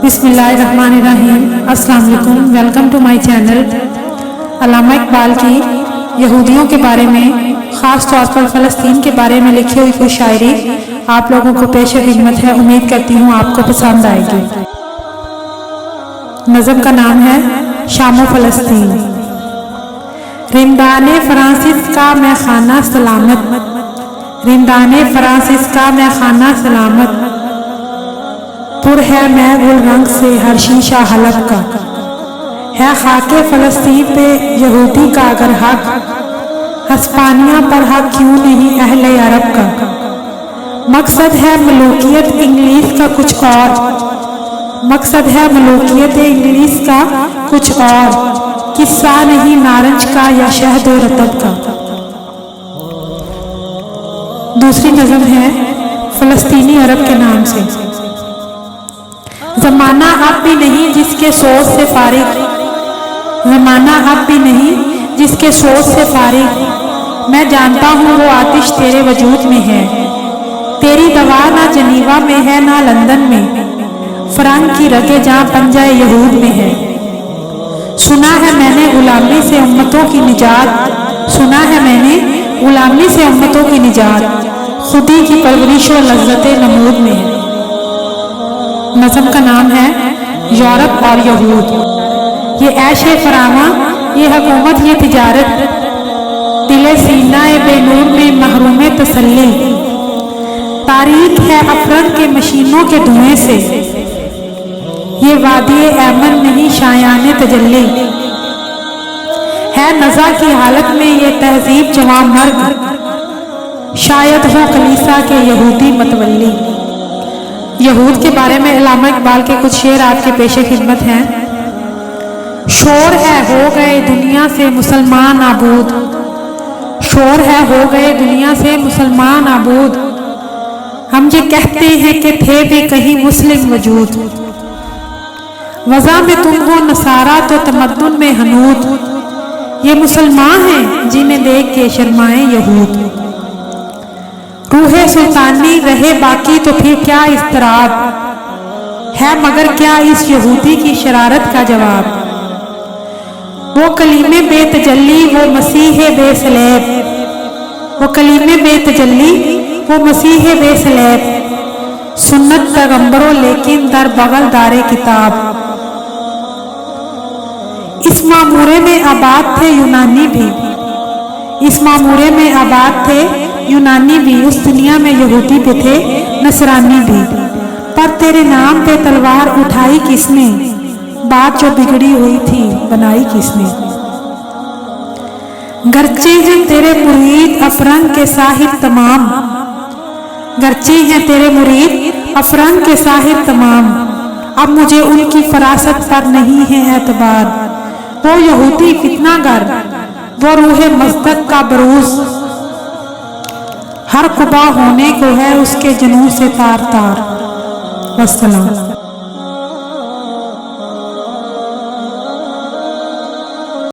बिस्मिल्लाहिर्रहमानिर्रहीम। अस्सलाम वालेकुम। Welcome to my channel. Allama Iqbal की यहूदियों के बारे में, ख़ास तौर पर फ़लस्तीन के बारे में लिखी हुई कोई शायरी आप लोगों को पेश खिदमत है। उम्मीद करती हूँ आपको पसंद आएगी। नज़म का नाम है शामो फ़लस्तीन। रिंदाने फ्रांसिस का मैं खाना सलामत, रिंदाने फ्रांसिस का मैं खाना सलामत, पुर है मैं गुल रंग से हर शीशा हलफ का, है खाके फ़लस्तीन पे यहूदी का अगर हक, हस्पानिया पर हक क्यों नहीं अहले अरब का। मकसद है मलूकियत इंग्लिश का कुछ और, मकसद है मलूकियत इंग्लिश का कुछ और, किस्सा नहीं नारंज का या शहद और रतब का। दूसरी नज़म है फ़लस्तीनी अरब के नाम से। ज़माना अब भी नहीं जिसके सोच से फारिग, ज़माना अब भी नहीं जिसके सोच से फारिग, मैं जानता हूँ वो आतिश तेरे वजूद में है। तेरी दवा ना जनीवा में है ना लंदन में, फरंग की रगे जहाँ पंजाए यहूद में है। सुना है मैंने गुलामी से उम्मतों की निजात, सुना है मैंने गुलामी से उम्मतों की निजात, खुदी की परवरिश और लज्जत नमूद में है। नज़म का नाम है यूरोप और यहूद। ये ऐशे फरामा, ये हुकूमत, ये तिजारत, दिले सीना बेनूर में महरूम तसल्ली, तारीख है अफरन के मशीनों के धुएं से, ये वादी ऐमन नहीं शायान तजल्ली, है नज़ा की हालत में ये तहजीब जवां मर्ग, शायद हो कलीसा के यहूदी मतवल्ली। यहूद के बारे में अल्लामा इकबाल के कुछ शेर आपके पेशे खिदमत हैं। शोर है हो गए दुनिया से मुसलमान आबूद, शोर है हो गए दुनिया से मुसलमान आबूद, हम ये कहते हैं कि थे भी कहीं मुस्लिम वजूद, वज़ा में तुम हो नसारा तो तमद्दुन में हनूद, ये मुसलमान हैं जिन्हें देख के शर्माए यहूद। रूहे सुल्तानी रहे बाकी तो फिर क्या इस्तराब है, मगर क्या इस यहूदी की शरारत का जवाब। वो कलीमे बेतजल्ली वो मसीह बेसलेब, वो कलीमे बेतजल्ली वो मसीह बेसलेब, सुन्नत पैगंबरों लेकिन दर बगल दारे किताब। इस मामूरे में आबाद थे यूनानी भी, इस मामूरे में आबाद थे यूनानी भी, उस दुनिया में यहूदी भी थे नसरानी भी, पर तेरे नाम पे तलवार उठाई किसने, बात जो बिगड़ी हुई थी बनाई किसने। गर्चे हैं तेरे मुरीद अफरंग के साहिब तमाम, गर्चे हैं तेरे मुरीद अफरंग के साहिब तमाम, अब मुझे उनकी फरासत पर नहीं है एतबार। वो यहूदी फितनागर, वो रूहे मज़दक का बरूज, हर कुबा होने को है उसके जुनून से तार तार। वस्सलाम।